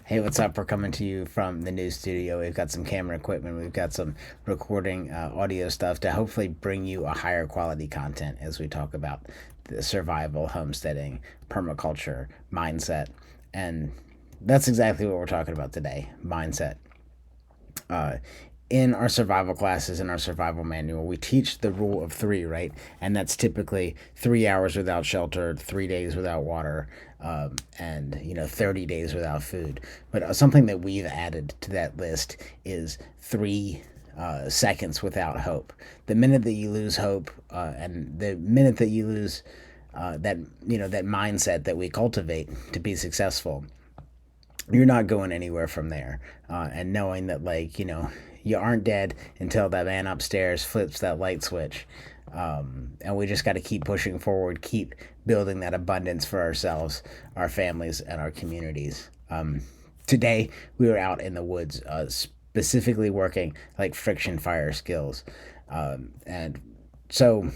Hey, what's up? We're coming to you from the new studio. We've got some camera equipment. We've got some recording audio stuff to hopefully bring you a higher quality content as we talk about the survival, homesteading, permaculture, mindset. And that's exactly what we're talking about today, mindset. uh, in our survival classes, in our survival manual, we teach the rule of three, right? And that's typically 3 hours without shelter, 3 days without water, and 30 days without food. But something that we've added to that list is 3 seconds without hope. The minute that you lose hope, and the minute that you lose that mindset that we cultivate to be successful, you're not going anywhere from there. And knowing that, you aren't dead until that man upstairs flips that light switch. And we just got to keep pushing forward, keep building that abundance for ourselves, our families, and our communities. Today, we were out in the woods, specifically working like friction fire skills. And so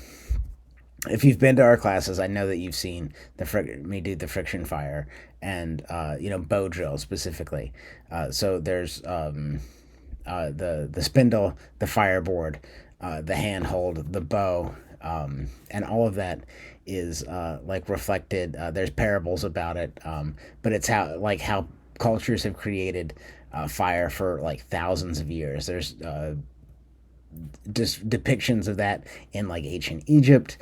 if you've been to our classes, I know that you've seen me do the friction fire and bow drill specifically. So there's the spindle, the fireboard, the handhold, the bow, and all of that is like reflected. There's parables about it, but it's how cultures have created fire for like thousands of years. There's just depictions of that in like ancient Egypt.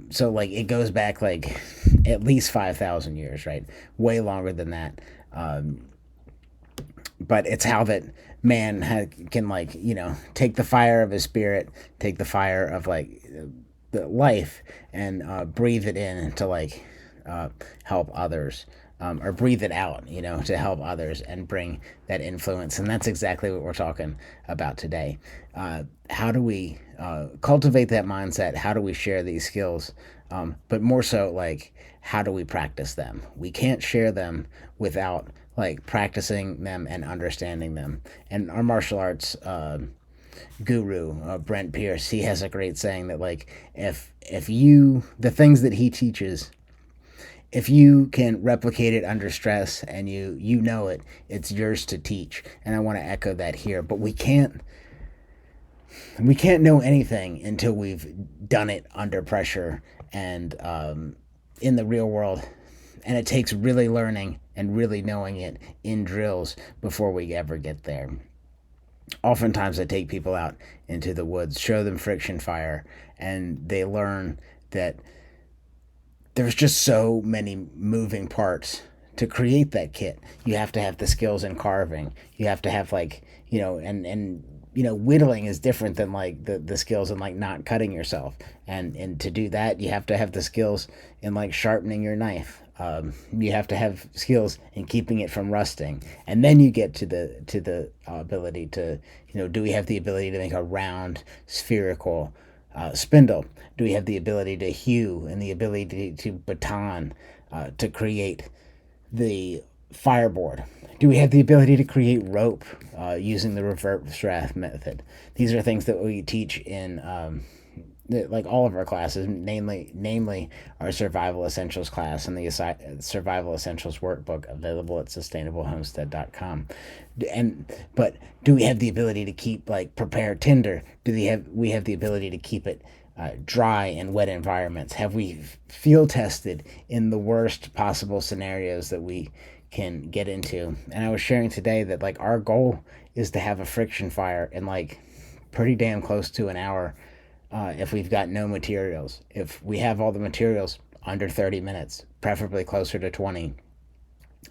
So like it goes back like at least 5,000 years, right? Way longer than that. But it's how that man can take the fire of his spirit, take the fire of like the life, and breathe it in to help others, or breathe it out, to help others and bring that influence. And that's exactly what we're talking about today. How do we cultivate that mindset? How do we share these skills? But more so, like, how do we practice them? We can't share them without like practicing them and understanding them. And our martial arts guru, Brent Pierce, he has a great saying that like if you the things that he teaches, if you can replicate it under stress and you know it, it's yours to teach. And I want to echo that here. But we can't know anything until we've done it under pressure and in the real world. And it takes really learning and really knowing it in drills before we ever get there. Oftentimes, I take people out into the woods, show them friction fire, and they learn that there's just so many moving parts to create that kit. You have to have the skills in carving. You have to have whittling is different than like the skills in like not cutting yourself. And to do that, you have to have the skills in like sharpening your knife. You have to have skills in keeping it from rusting, and then you get to the ability to, do we have the ability to make a round spherical spindle? Do we have the ability to hew and the ability to baton, to create the fireboard? Do we have the ability to create rope using the reverse draft method? These are things that we teach in like all of our classes, namely our survival essentials class and the survival essentials workbook available at sustainablehomestead.com. But do we have the ability to keep like prepare tinder? Do we have the ability to keep it dry in wet environments? Have we field tested in the worst possible scenarios that we can get into? And I was sharing today that like our goal is to have a friction fire in like pretty damn close to an hour, if we've got no materials. If we have all the materials, under 30 minutes, preferably closer to 20.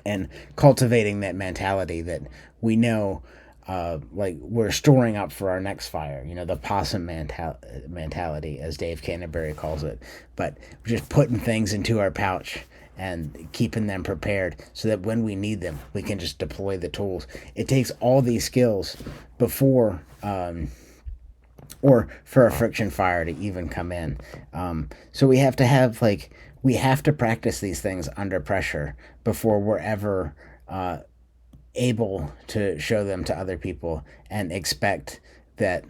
And cultivating that mentality that we know, like we're storing up for our next fire, the possum mentality, as Dave Canterbury calls it. But we're just putting things into our pouch and keeping them prepared so that when we need them, we can just deploy the tools. It takes all these skills before, or for a friction fire to even come in. So we have to practice these things under pressure before we're ever able to show them to other people and expect that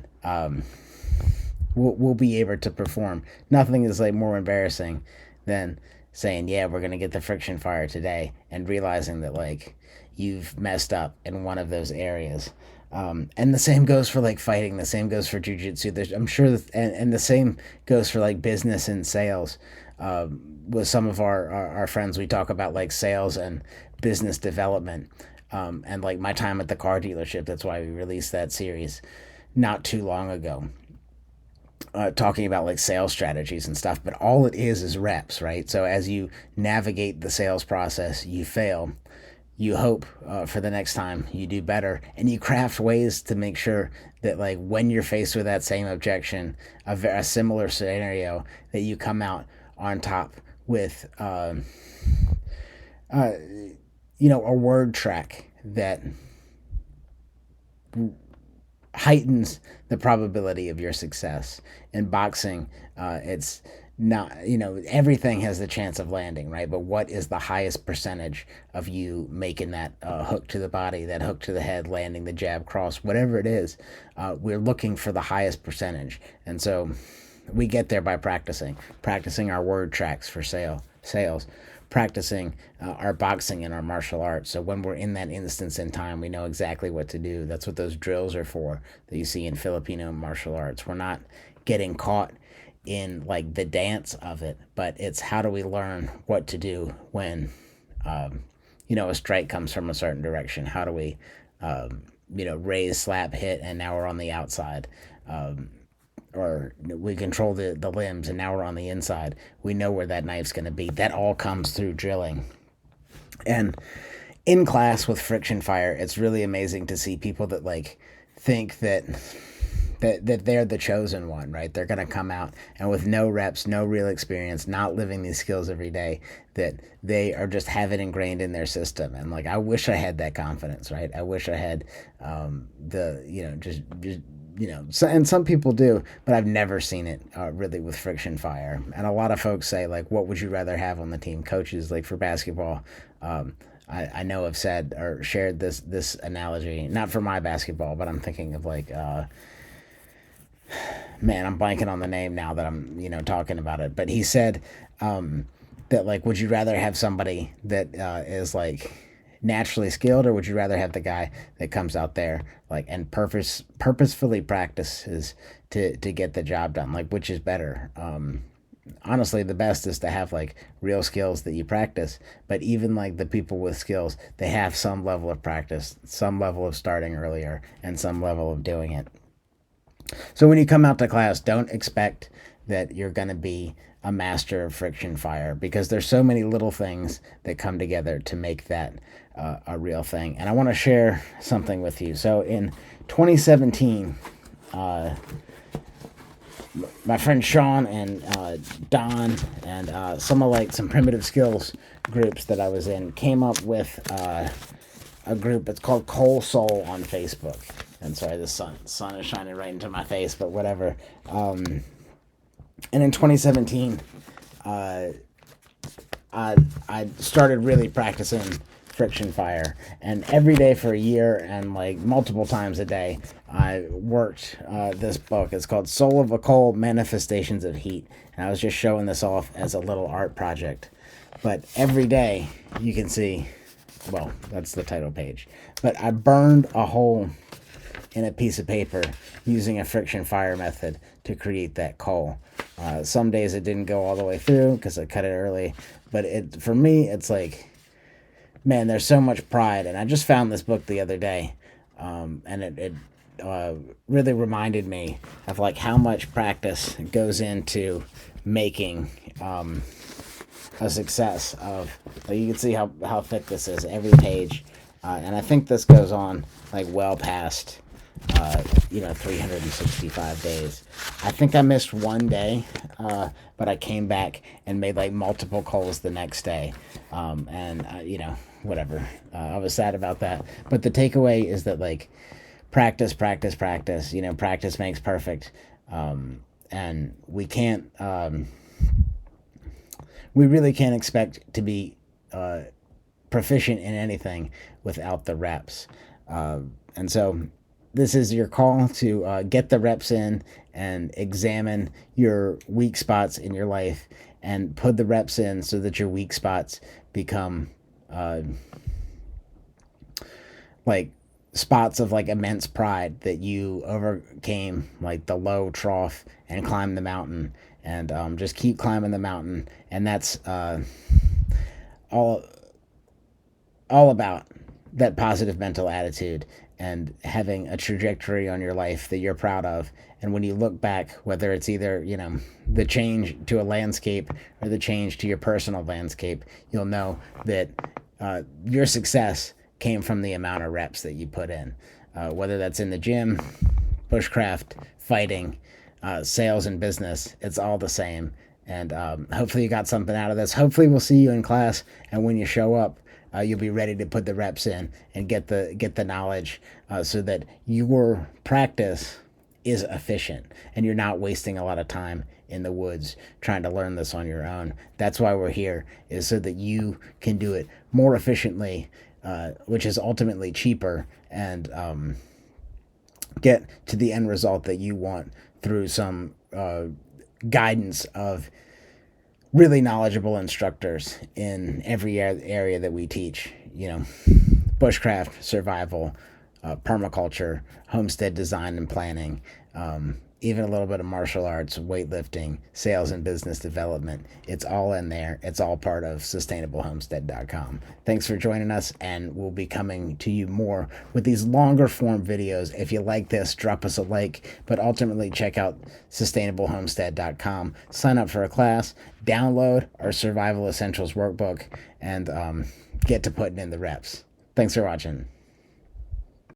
we'll be able to perform. Nothing is like more embarrassing than saying, yeah, we're going to get the friction fire today, and realizing that like you've messed up in one of those areas. And the same goes for like fighting. The same goes for jujitsu. I'm sure that, and the same goes for like business and sales. With some of our friends, we talk about like sales and business development. And like my time at the car dealership, that's why we released that series not too long ago, talking about like sales strategies and stuff. But all it is reps, right? So as you navigate the sales process, you fail, you hope for the next time you do better, and you craft ways to make sure that like when you're faced with that same objection, a similar scenario, that you come out on top with a word track that heightens the probability of your success. In boxing, it's not, everything has the chance of landing, right? But what is the highest percentage of you making that hook to the body, that hook to the head, landing the jab, cross, whatever it is? We're looking for the highest percentage. And so we get there by practicing our word tracks for sales, practicing our boxing and our martial arts. So when we're in that instance in time, we know exactly what to do. That's what those drills are for that you see in Filipino martial arts. We're not getting caught in like the dance of it, but it's how do we learn what to do when, a strike comes from a certain direction? How do we, raise, slap, hit, and now we're on the outside? Or we control the limbs and now we're on the inside. We know where that knife's going to be. That all comes through drilling. And in class with friction fire, it's really amazing to see people that like think that they're the chosen one, right? They're going to come out and with no reps, no real experience, not living these skills every day, that they are just have it ingrained in their system. And like, I wish I had that confidence, right? I wish I had and some people do, but I've never seen it really with friction fire. And a lot of folks say like, what would you rather have on the team? Coaches like for basketball, I know have said or shared this analogy, not for my basketball, but I'm thinking of like, man, I'm blanking on the name now that I'm, talking about it. But he said that like, would you rather have somebody that is like naturally skilled, or would you rather have the guy that comes out there like and purposefully practices to get the job done? Like, which is better? Honestly, the best is to have like real skills that you practice. But even like the people with skills, they have some level of practice, some level of starting earlier, and some level of doing it. So when you come out to class, don't expect that you're going to be a master of friction fire, because there's so many little things that come together to make that a real thing. And I want to share something with you. So in 2017, my friend Sean and Don and some primitive skills groups that I was in came up with a group. It's called Cole Soul on Facebook. And sorry, the sun is shining right into my face, but whatever. And in 2017, I started really practicing friction fire, and every day for a year and like multiple times a day, I worked this book. It's called Soul of a Coal: Manifestations of Heat, and I was just showing this off as a little art project. But every day, you can see, well, that's the title page, but I burned a hole in a piece of paper using a friction fire method to create that coal. Some days it didn't go all the way through because I cut it early, but for me, it's like, man, there's so much pride. And I just found this book the other day, and it really reminded me of like how much practice goes into making a success of, like, you can see how thick this is, every page. And I think this goes on like well past 365 days. I think I missed one day, but I came back and made like multiple calls the next day. Whatever. I was sad about that. But the takeaway is that like practice, practice, practice, practice makes perfect. And we really can't expect to be proficient in anything without the reps. And so this is your call to get the reps in and examine your weak spots in your life and put the reps in so that your weak spots become like spots of like immense pride that you overcame like the low trough and climbed the mountain, and just keep climbing the mountain. And that's all all about that positive mental attitude and having a trajectory on your life that you're proud of. And when you look back, whether it's either, the change to a landscape or the change to your personal landscape, you'll know that your success came from the amount of reps that you put in. Whether that's in the gym, bushcraft, fighting, sales, and business, it's all the same. And hopefully you got something out of this. Hopefully we'll see you in class, and when you show up, you'll be ready to put the reps in and get the knowledge, so that your practice is efficient and you're not wasting a lot of time in the woods trying to learn this on your own. That's why we're here, is so that you can do it more efficiently, which is ultimately cheaper, and get to the end result that you want through some guidance of really knowledgeable instructors in every area that we teach. Bushcraft, survival, permaculture, homestead design and planning, even a little bit of martial arts, weightlifting, sales and business development. It's all in there. It's all part of sustainablehomestead.com. Thanks for joining us, and we'll be coming to you more with these longer form videos. If you like this, drop us a like, but ultimately check out sustainablehomestead.com. Sign up for a class, download our Survival Essentials workbook, and get to putting in the reps. Thanks for watching.